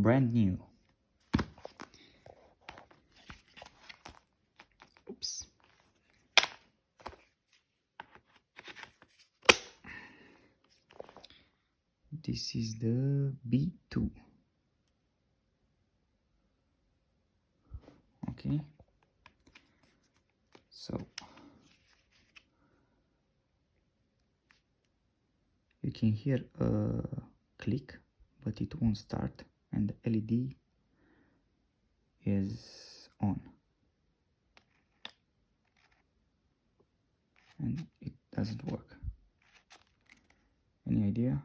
brand new. Oops. This is the B2. Okay, so you can hear a click, but it won't start, and the LED is on, and it doesn't work. Any idea?